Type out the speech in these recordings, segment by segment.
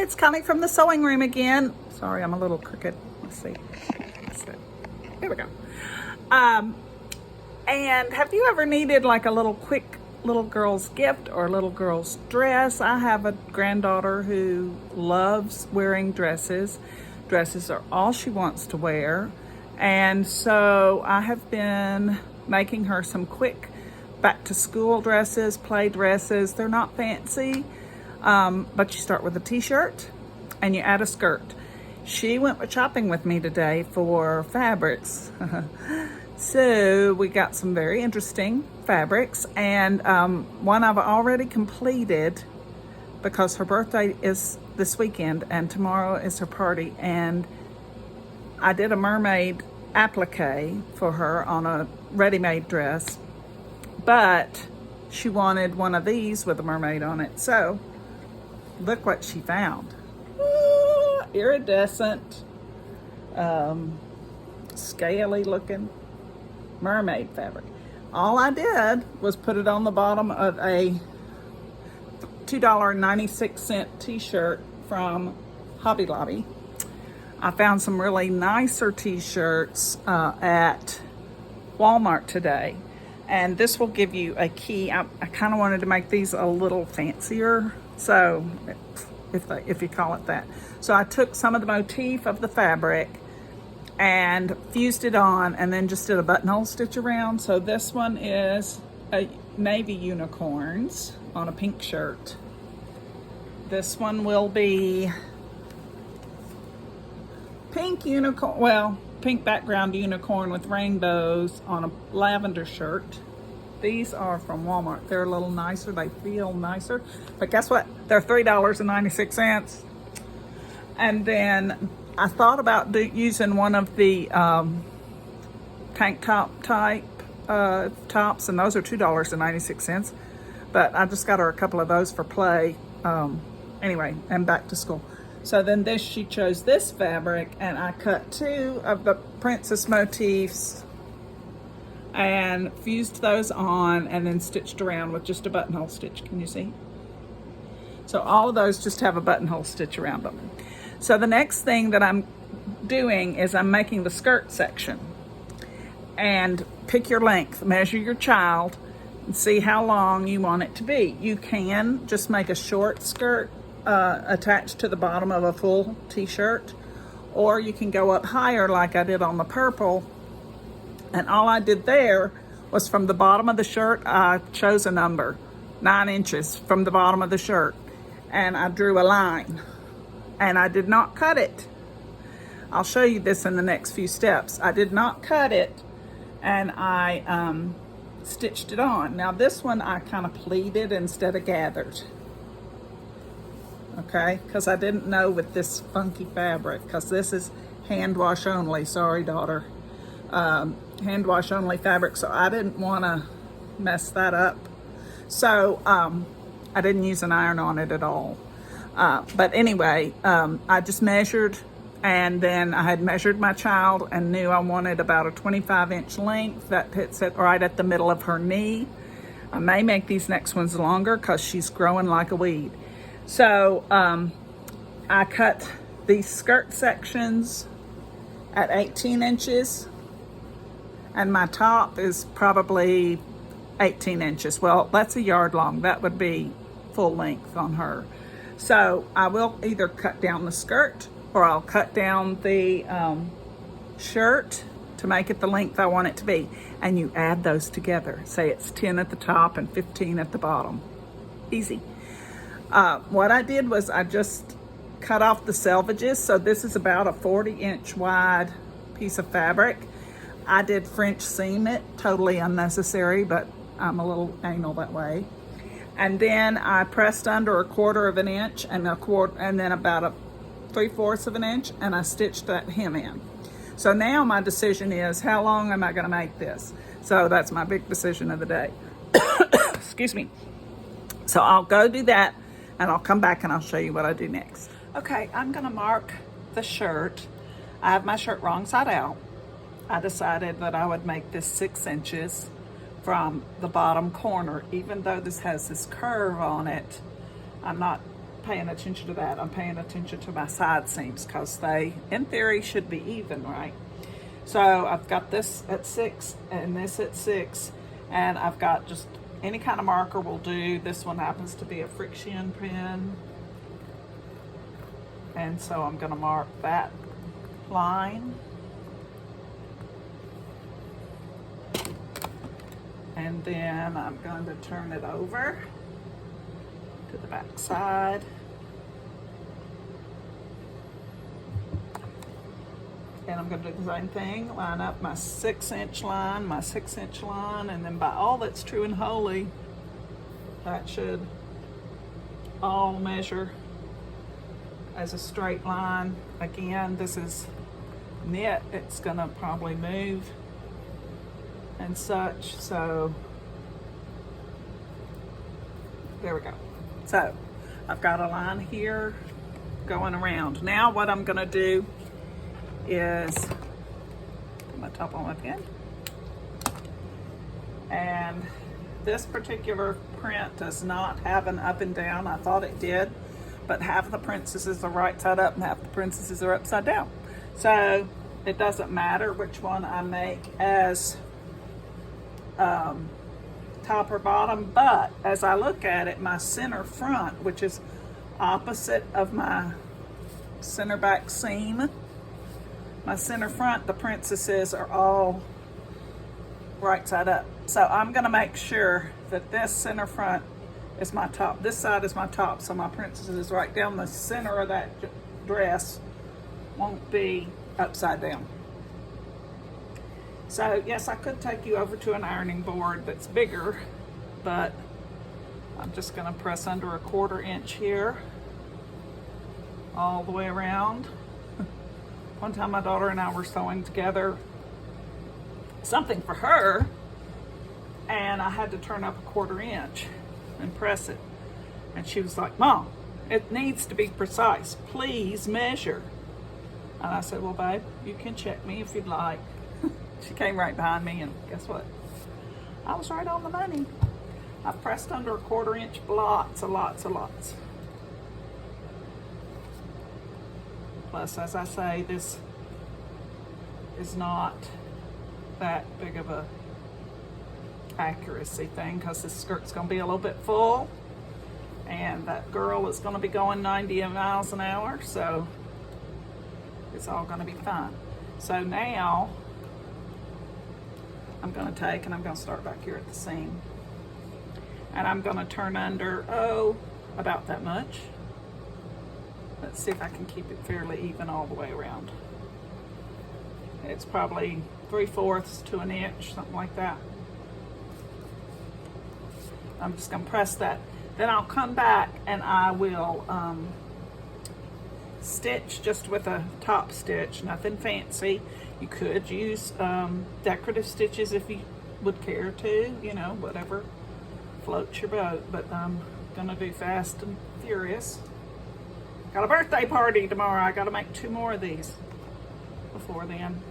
it's Connie from the sewing room again. Sorry, I'm a little crooked. Let's see. Here we go. And have you ever needed like a little quick little girl's gift or little girl's dress? I have a granddaughter who loves wearing dresses. Dresses are all she wants to wear. And so I have been making her some quick back to school dresses, play dresses. They're not fancy, but you start with a t-shirt and you add a skirt. She went shopping with me today for fabrics. So we got some very interesting fabrics, and one I've already completed because her birthday is this weekend and tomorrow is her party, and I did a mermaid applique for her on a ready-made dress, but she wanted one of these with a mermaid on it. So look what she found. Iridescent, scaly looking mermaid fabric. All I did was put it on the bottom of a $2.96 t-shirt from Hobby Lobby. I found some really nicer t-shirts at Walmart today, and this will give you a key. I kind of wanted to make these a little fancier, so if you call it that. So I took some of the motif of the fabric and fused it on, and then just did a buttonhole stitch around. So this one is a navy unicorns on a pink shirt. This one will be pink unicorn, well, pink background unicorn with rainbows on a lavender shirt. These are from Walmart. They're a little nicer, they feel nicer, but guess what? They're $3.96. And then I thought about using one of the tank top type tops, and those are $2.96. But I just got her a couple of those for play. Anyway, and back to school. So then she chose this fabric, and I cut two of the princess motifs and fused those on, and then stitched around with just a buttonhole stitch. Can you see? So all of those just have a buttonhole stitch around them. So the next thing that I'm doing is I'm making the skirt section. And pick your length, measure your child, and see how long you want it to be. You can just make a short skirt attached to the bottom of a full t-shirt, or you can go up higher like I did on the purple. And all I did there was from the bottom of the shirt, I chose a number, 9 inches from the bottom of the shirt, and I drew a line. And I did not cut it. I'll show you this in the next few steps. I did not cut it, and I stitched it on. Now this one I kind of pleated instead of gathered. Okay, because I didn't know with this funky fabric, because this is hand wash only, sorry daughter. Hand wash only fabric, so I didn't want to mess that up. So I didn't use an iron on it at all. But anyway, I just measured, and then I had measured my child and knew I wanted about a 25-inch length that hits it right at the middle of her knee. I may make these next ones longer because she's growing like a weed. So I cut these skirt sections at 18 inches, and my top is probably 18 inches. Well, that's a yard long. That would be full length on her. So I will either cut down the skirt, or I'll cut down the shirt to make it the length I want it to be. And you add those together. Say it's 10 at the top and 15 at the bottom. Easy. What I did was I just cut off the selvages. So this is about a 40-inch wide piece of fabric. I did French seam it, totally unnecessary, but I'm a little anal that way. And then I pressed under a 1/4 of an inch and then about a 3/4 of an inch, and I stitched that hem in. So now my decision is, how long am I going to make this? So that's my big decision of the day. Excuse me. So I'll go do that, and I'll come back and I'll show you what I do next. Okay, I'm going to mark the shirt. I have my shirt wrong side out. I decided that I would make this 6 inches from the bottom corner. Even though this has this curve on it, I'm not paying attention to that. I'm paying attention to my side seams because they, in theory, should be even, right? So I've got this at 6 and this at 6, and I've got just any kind of marker will do. This one happens to be a friction pen. And so I'm going to mark that line. And then I'm going to turn it over to the back side. And I'm going to do the same thing, line up my 6-inch line, my 6-inch line, and then by all that's true and holy, that should all measure as a straight line. Again, this is knit, it's going to probably move and such, so there we go. So I've got a line here going around. Now what I'm going to do is put my top on my pen, and this particular print does not have an up and down. I thought it did, but half the princesses are right side up and half the princesses are upside down, so it doesn't matter which one I make as top or bottom. But as I look at it, my center front, which is opposite of my center back seam, my center front, the princesses are all right side up. So I'm going to make sure that this center front is my top. This side is my top, so my princess is right down the center of that dress won't be upside down. So yes, I could take you over to an ironing board that's bigger, but I'm just going to press under a 1/4 inch here all the way around. One time my daughter and I were sewing together something for her, and I had to turn up a 1/4 inch and press it. And she was like, "Mom, it needs to be precise. Please measure." And I said, "Well, babe, you can check me if you'd like." She came right behind me, and guess what? I was right on the money. I pressed under a 1/4 inch lots and lots and lots. Plus, as I say, this is not that big of a accuracy thing because this skirt's going to be a little bit full, and that girl is going to be going 90 miles an hour, so it's all going to be fine. So now I'm going to take and I'm going to start back here at the seam, and I'm going to turn under, about that much. Let's see if I can keep it fairly even all the way around. It's probably 3/4 to an inch, something like that. I'm just going to press that. Then I'll come back and I will stitch just with a top stitch, nothing fancy. You could use decorative stitches if you would care to, you know, whatever floats your boat, but I'm gonna do fast and furious. Got a birthday party tomorrow. I gotta make 2 more of these before then.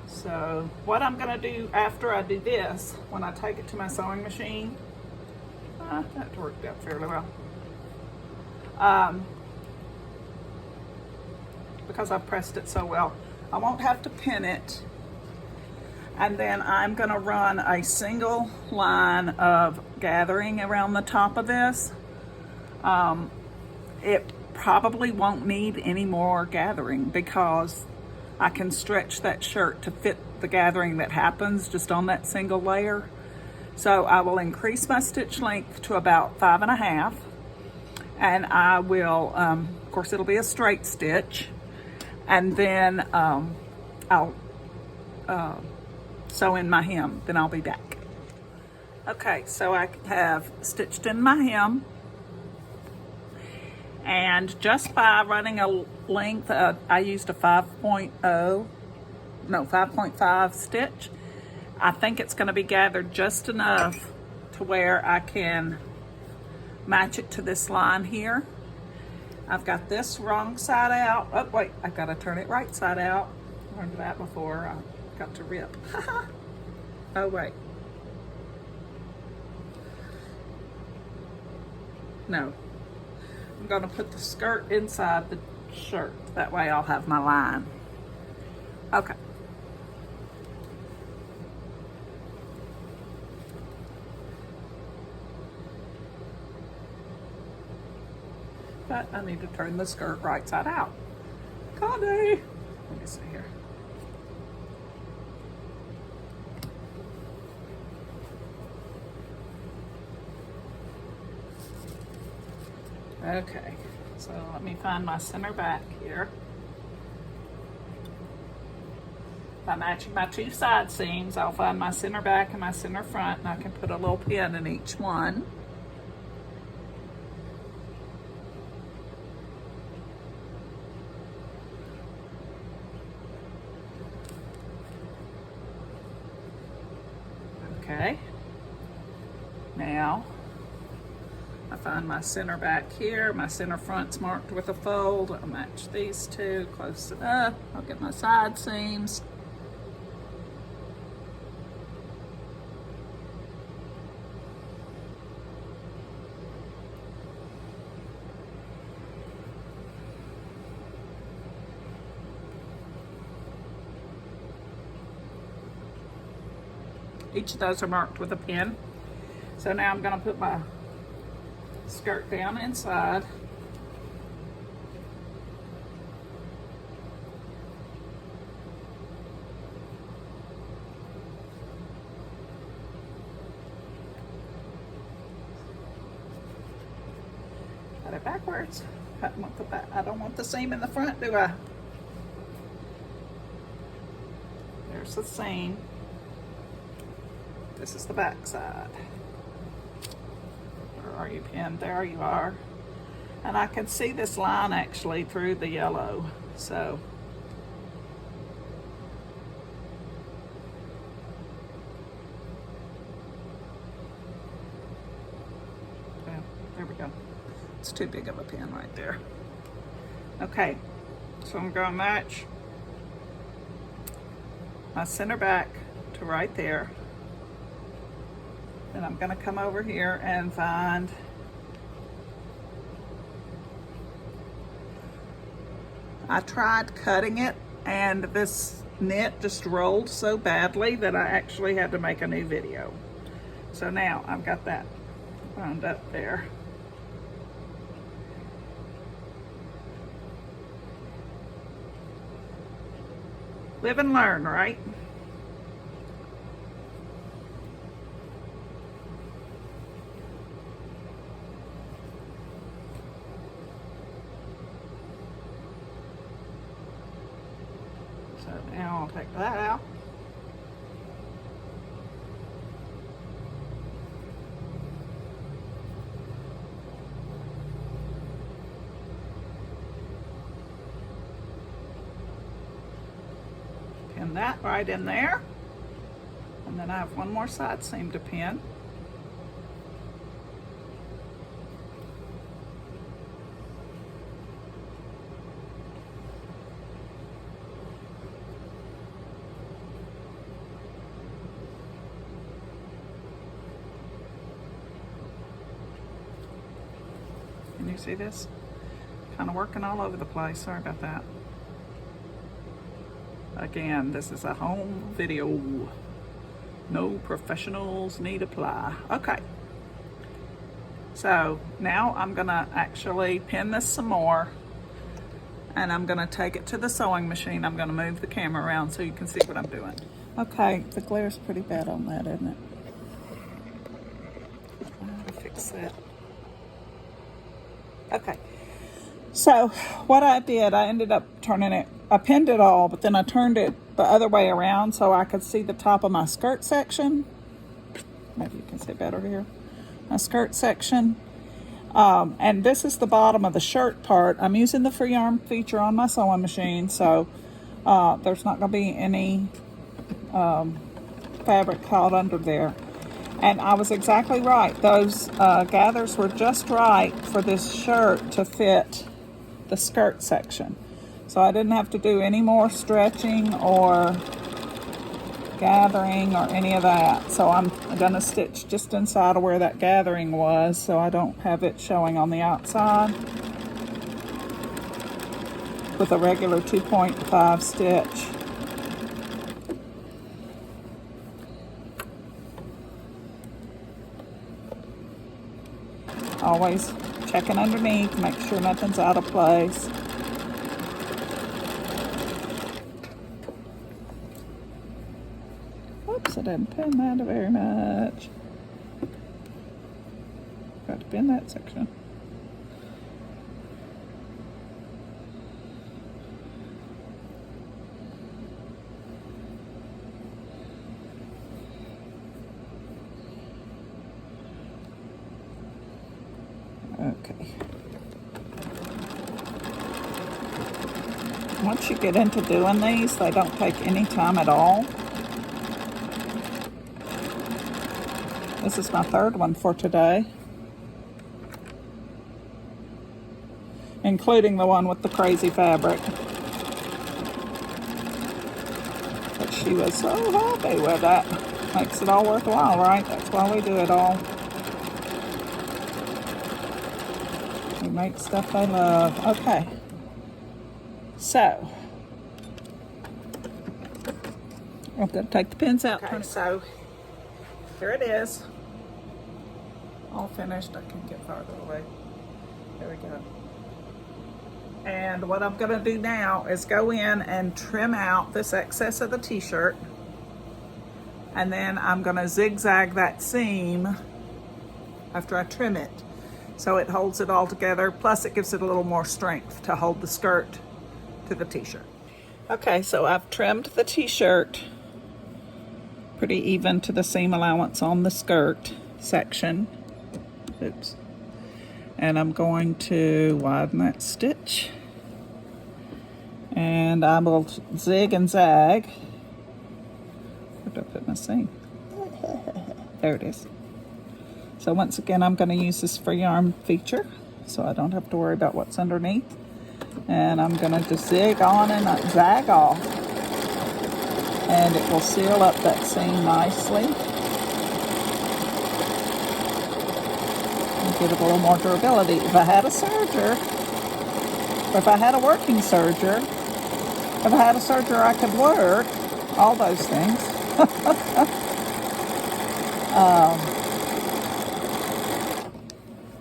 So what I'm gonna do after I do this, when I take it to my sewing machine, that worked out fairly well. Because I pressed it so well, I won't have to pin it. And then I'm gonna run a single line of gathering around the top of this. It probably won't need any more gathering because I can stretch that shirt to fit the gathering that happens just on that single layer. So I will increase my stitch length to about 5.5, and I will, of course it'll be a straight stitch, and then I'll sew in my hem, then I'll be back. Okay, so I have stitched in my hem, and just by running a length, I used a 5.5 stitch. I think it's going to be gathered just enough to where I can match it to this line here. I've got this wrong side out. Oh wait, I've got to turn it right side out. Learned that before. I got to rip. Oh wait. No. I'm gonna put the skirt inside the shirt. That way I'll have my line. Okay. But I need to turn the skirt right side out. Connie! Let me see here. Okay, so let me find my center back here. By matching my two side seams, I'll find my center back and my center front, and I can put a little pin in each one. Okay, now I find my center back here, my center front's marked with a fold. I'll match these two close enough. I'll get my side seams. Each of those are marked with a pin. So now I'm going to put my skirt down inside. Cut it backwards. I don't want the seam in the front, do I? There's the seam. This is the back side. Where are you pinned? There you are. And I can see this line actually through the yellow, so. Well, there we go. It's too big of a pin right there. Okay, so I'm going to match my center back to right there. Then I'm going to come over here and find I tried cutting it, and this knit just rolled so badly that I actually had to make a new video. So now I've got that wound up there. Live and learn, right? So now I'll take that out. Pin that right in there. And then I have one more side seam to pin. Can you see this? Kind of working all over the place. Sorry about that. Again, this is a home video. No professionals need apply. Okay. So now I'm gonna actually pin this some more, and I'm gonna take it to the sewing machine. I'm gonna move the camera around so you can see what I'm doing. Okay, the glare's pretty bad on that, isn't it? I'll fix that. Okay, so what I did, I ended up turning it, I pinned it all, but then I turned it the other way around so I could see the top of my skirt section. Maybe you can see better here. My skirt section. And this is the bottom of the shirt part. I'm using the free arm feature on my sewing machine, so there's not going to be any fabric caught under there. And I was exactly right. Those gathers were just right for this shirt to fit the skirt section. So I didn't have to do any more stretching or gathering or any of that. So I'm gonna stitch just inside of where that gathering was so I don't have it showing on the outside with a regular 2.5 stitch. Always checking underneath, make sure nothing's out of place. Oops, I didn't pin that very much. Got to pin that section. Okay. Once you get into doing these, they don't take any time at all. This is my third one for today, including the one with the crazy fabric. But she was so happy with that. Makes it all worthwhile, right? That's why we do it all. We make stuff they love. Okay. So, I'm going to take the pins out. Okay, so here it is. All finished. I can get farther away. There we go. And what I'm going to do now is go in and trim out this excess of the t-shirt. And then I'm going to zigzag that seam after I trim it, so it holds it all together. Plus it gives it a little more strength to hold the skirt to the t-shirt. Okay, so I've trimmed the t-shirt pretty even to the seam allowance on the skirt section. Oops. And I'm going to widen that stitch. And I will zig and zag. Where did I put my seam? There it is. So once again, I'm going to use this free yarn feature so I don't have to worry about what's underneath. And I'm going to just zig on and zag off. And it will seal up that seam nicely. And give it a little more durability. If I had a serger, or if I had a working serger, if I had a serger I could work, all those things.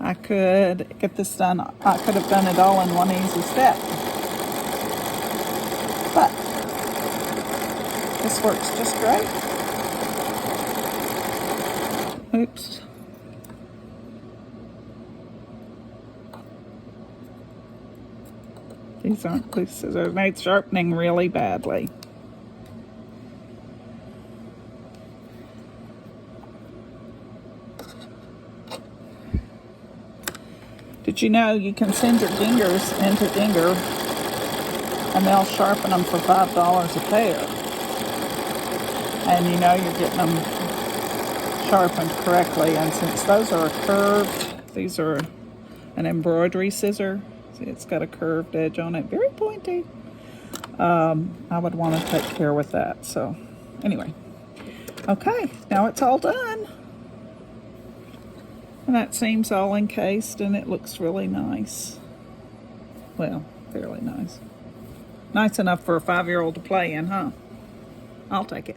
I could get this done. I could have done it all in one easy step. But this works just great. Oops. These aren't glue scissors. They're sharpening really badly. Did you know you can send your dingers into Dinger and they'll sharpen them for $5 a pair? And you know you're getting them sharpened correctly. And since those are curved, these are an embroidery scissor. See, it's got a curved edge on it, very pointy. I would want to take care with that. So anyway, okay, now it's all done. And that seam's all encased and it looks really nice. Well, fairly nice. Nice enough for a 5-year-old to play in, huh? I'll take it.